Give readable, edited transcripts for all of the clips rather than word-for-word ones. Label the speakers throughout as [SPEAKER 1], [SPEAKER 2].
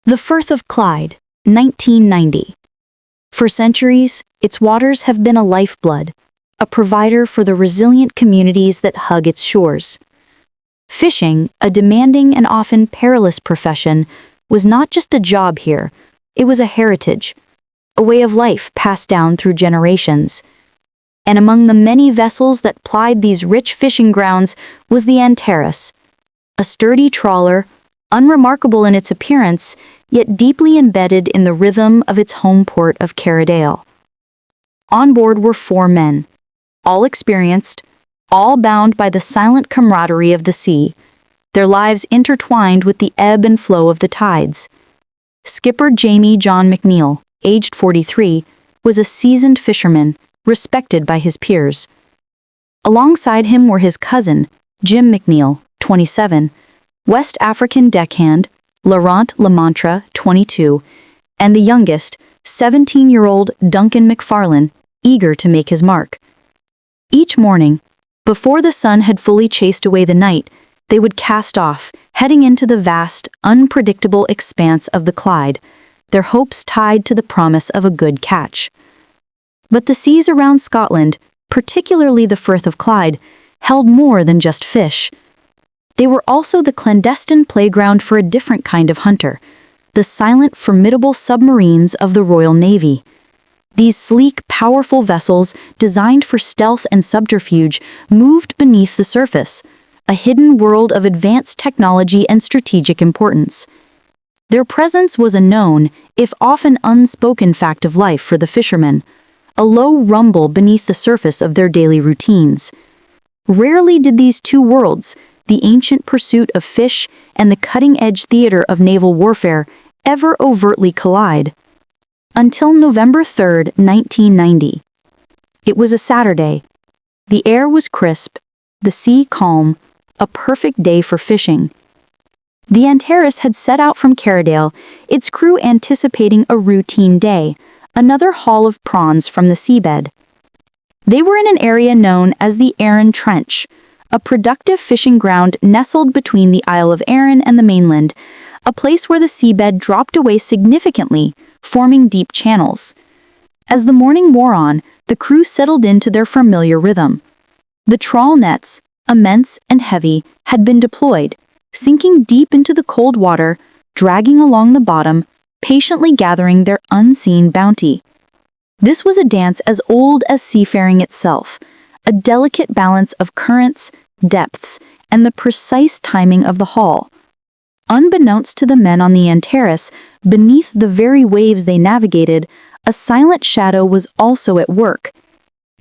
[SPEAKER 1] The Firth of Clyde, 1990. For centuries, its waters have been a lifeblood, a provider for the resilient communities that hug its shores. Fishing, a demanding and often perilous profession, was not just a job here, it was a heritage, a way of life passed down through generations. And among the many vessels that plied these rich fishing grounds was the Antares, a sturdy trawler, unremarkable in its appearance, yet deeply embedded in the rhythm of its home port of Carradale. On board were 4 men, all experienced, all bound by the silent camaraderie of the sea, their lives intertwined with the ebb and flow of the tides. Skipper Jamie John McNeil, aged 43, was a seasoned fisherman, respected by his peers. Alongside him were his cousin, Jim McNeil, 27, West African deckhand, Laurent Lamantra, 22, and the youngest, 17-year-old Duncan McFarlane, eager to make his mark. Each morning, before the sun had fully chased away the night, they would cast off, heading into the vast, unpredictable expanse of the Clyde, their hopes tied to the promise of a good catch. But the seas around Scotland, particularly the Firth of Clyde, held more than just fish. They were also the clandestine playground for a different kind of hunter, the silent, formidable submarines of the Royal Navy. These sleek, powerful vessels, designed for stealth and subterfuge, moved beneath the surface, a hidden world of advanced technology and strategic importance. Their presence was a known, if often unspoken fact of life for the fishermen, a low rumble beneath the surface of their daily routines. Rarely did these two worlds, the ancient pursuit of fish and the cutting-edge theater of naval warfare, ever overtly collide. Until November 3, 1990. It was a Saturday. The air was crisp, the sea calm, a perfect day for fishing. The Antares had set out from Carradale, its crew anticipating a routine day, another haul of prawns from the seabed. They were in an area known as the Arran Trench, a productive fishing ground nestled between the Isle of Arran and the mainland, a place where the seabed dropped away significantly, forming deep channels. As the morning wore on, the crew settled into their familiar rhythm. The trawl nets, immense and heavy, had been deployed, sinking deep into the cold water, dragging along the bottom, patiently gathering their unseen bounty. This was a dance as old as seafaring itself, a delicate balance of currents, depths, and the precise timing of the haul. Unbeknownst to the men on the Antares, beneath the very waves they navigated, a silent shadow was also at work.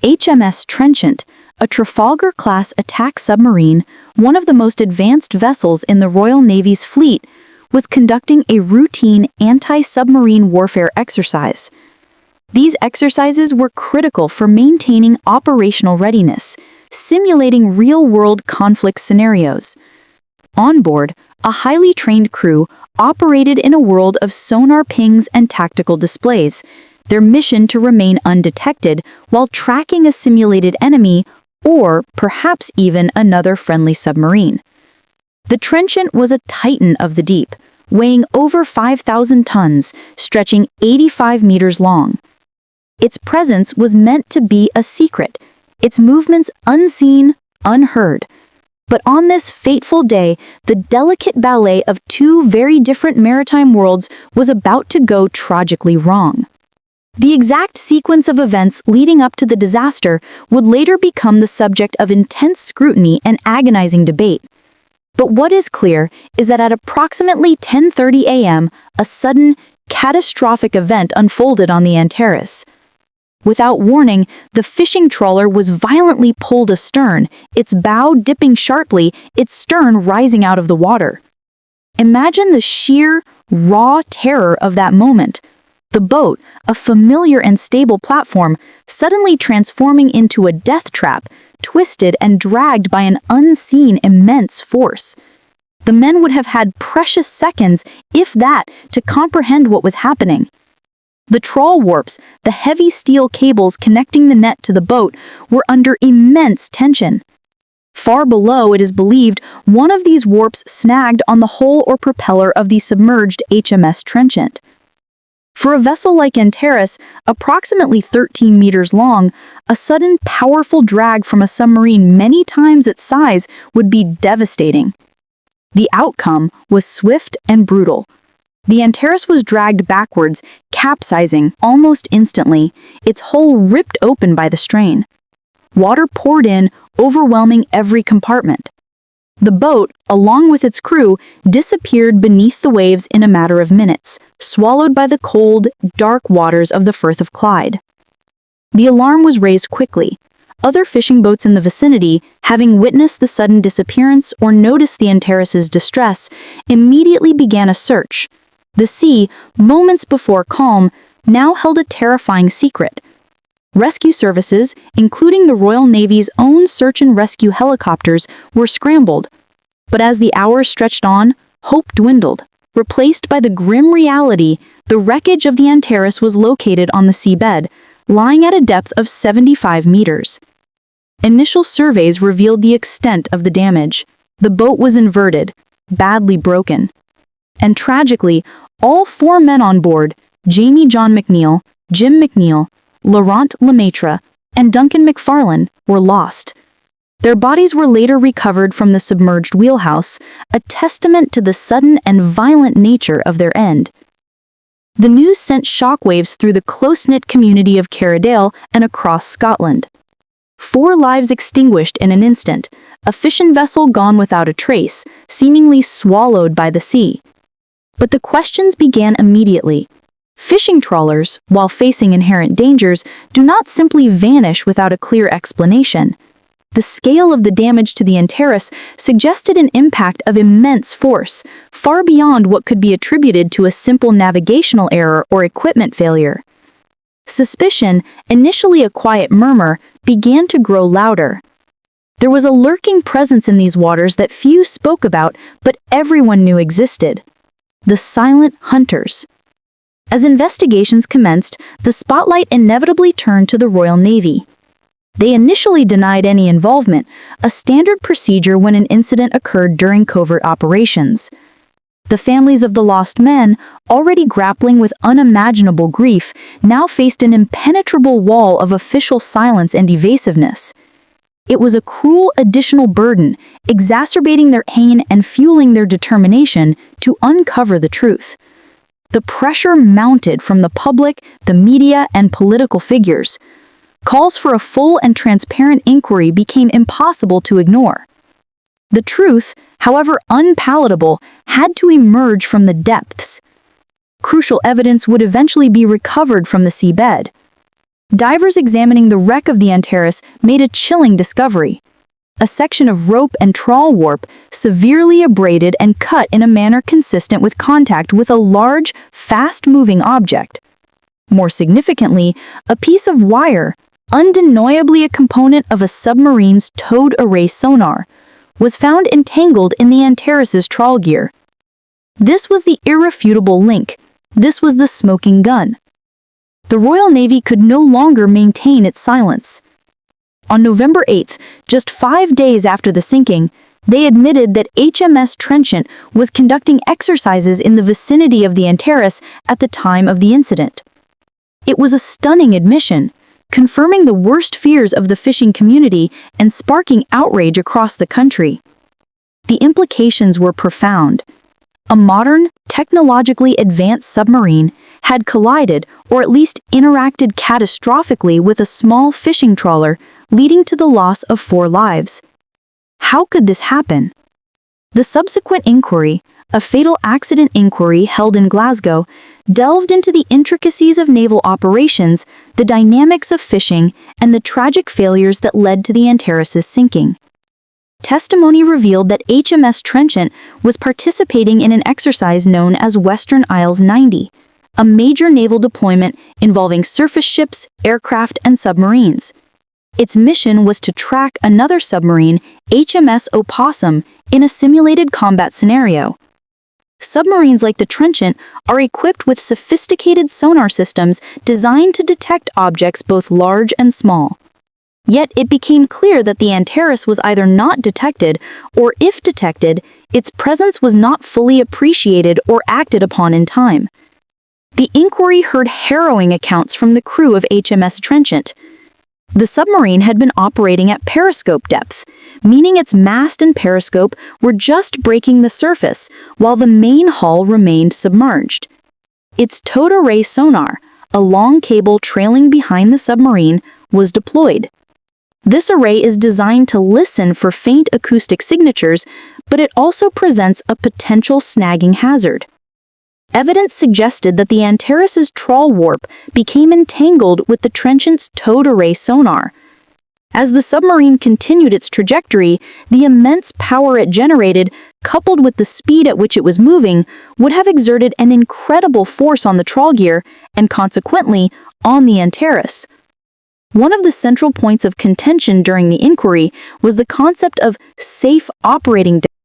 [SPEAKER 1] HMS Trenchant, a Trafalgar-class attack submarine, one of the most advanced vessels in the Royal Navy's fleet, was conducting a routine anti-submarine warfare exercise. These exercises were critical for maintaining operational readiness, simulating real-world conflict scenarios. On board, a highly trained crew operated in a world of sonar pings and tactical displays, their mission to remain undetected while tracking a simulated enemy or perhaps even another friendly submarine. The Trenchant was a titan of the deep, weighing over 5,000 tons, stretching 85 meters long. Its presence was meant to be a secret, its movements unseen, unheard. But on this fateful day, the delicate ballet of 2 very different maritime worlds was about to go tragically wrong. The exact sequence of events leading up to the disaster would later become the subject of intense scrutiny and agonizing debate. But what is clear is that at approximately 10:30 a.m., a sudden, catastrophic event unfolded on the Antares. Without warning, the fishing trawler was violently pulled astern, its bow dipping sharply, its stern rising out of the water. Imagine the sheer, raw terror of that moment. The boat, a familiar and stable platform, suddenly transforming into a death trap, twisted and dragged by an unseen immense force. The men would have had precious seconds, if that, to comprehend what was happening. The trawl warps, the heavy steel cables connecting the net to the boat, were under immense tension. Far below, it is believed, one of these warps snagged on the hull or propeller of the submerged HMS Trenchant. For a vessel like Antares, approximately 13 meters long, a sudden powerful drag from a submarine many times its size would be devastating. The outcome was swift and brutal. The Antares was dragged backwards, capsizing almost instantly, its hull ripped open by the strain. Water poured in, overwhelming every compartment. The boat, along with its crew, disappeared beneath the waves in a matter of minutes, swallowed by the cold, dark waters of the Firth of Clyde. The alarm was raised quickly. Other fishing boats in the vicinity, having witnessed the sudden disappearance or noticed the Antares' distress, immediately began a search. The sea, moments before calm, now held a terrifying secret. Rescue services, including the Royal Navy's own search and rescue helicopters, were scrambled. But as the hours stretched on, hope dwindled. Replaced by the grim reality, the wreckage of the Antares was located on the seabed, lying at a depth of 75 meters. Initial surveys revealed the extent of the damage. The boat was inverted, badly broken. And tragically, all 4 men on board, Jamie John McNeil, Jim McNeil, Laurent Lemaitre, and Duncan McFarlane, were lost. Their bodies were later recovered from the submerged wheelhouse, a testament to the sudden and violent nature of their end. The news sent shockwaves through the close-knit community of Carradale and across Scotland. 4 lives extinguished in an instant, a fishing vessel gone without a trace, seemingly swallowed by the sea. But the questions began immediately. Fishing trawlers, while facing inherent dangers, do not simply vanish without a clear explanation. The scale of the damage to the Antares suggested an impact of immense force, far beyond what could be attributed to a simple navigational error or equipment failure. Suspicion, initially a quiet murmur, began to grow louder. There was a lurking presence in these waters that few spoke about, but everyone knew existed. The silent hunters. As investigations commenced, the spotlight inevitably turned to the Royal Navy. They initially denied any involvement, a standard procedure when an incident occurred during covert operations. The families of the lost men, already grappling with unimaginable grief, now faced an impenetrable wall of official silence and evasiveness. It was a cruel additional burden, exacerbating their pain and fueling their determination to uncover the truth. The pressure mounted from the public, the media, and political figures. Calls for a full and transparent inquiry became impossible to ignore. The truth, however unpalatable, had to emerge from the depths. Crucial evidence would eventually be recovered from the seabed. Divers examining the wreck of the Antares made a chilling discovery. A section of rope and trawl warp, severely abraded and cut in a manner consistent with contact with a large, fast-moving object. More significantly, a piece of wire, undeniably a component of a submarine's towed array sonar, was found entangled in the Antares' trawl gear. This was the irrefutable link. This was the smoking gun. The Royal Navy could no longer maintain its silence. On November 8th, just 5 days after the sinking, they admitted that HMS Trenchant was conducting exercises in the vicinity of the Antares at the time of the incident. It was a stunning admission, confirming the worst fears of the fishing community and sparking outrage across the country. The implications were profound. A modern, technologically advanced submarine had collided or at least interacted catastrophically with a small fishing trawler, leading to the loss of 4 lives. How could this happen? The subsequent inquiry, a fatal accident inquiry held in Glasgow, delved into the intricacies of naval operations, the dynamics of fishing, and the tragic failures that led to the Antares' sinking. Testimony revealed that HMS Trenchant was participating in an exercise known as Western Isles 90, a major naval deployment involving surface ships, aircraft, and submarines. Its mission was to track another submarine, HMS Opossum, in a simulated combat scenario. Submarines like the Trenchant are equipped with sophisticated sonar systems designed to detect objects both large and small. Yet it became clear that the Antares was either not detected, or if detected, its presence was not fully appreciated or acted upon in time. The inquiry heard harrowing accounts from the crew of HMS Trenchant. The submarine had been operating at periscope depth, meaning its mast and periscope were just breaking the surface, while the main hull remained submerged. Its towed array sonar, a long cable trailing behind the submarine, was deployed. This array is designed to listen for faint acoustic signatures, but it also presents a potential snagging hazard. Evidence suggested that the Antares' trawl warp became entangled with the Trenchant's towed array sonar. As the submarine continued its trajectory, the immense power it generated, coupled with the speed at which it was moving, would have exerted an incredible force on the trawl gear and consequently on the Antares. One of the central points of contention during the inquiry was the concept of safe operating depth.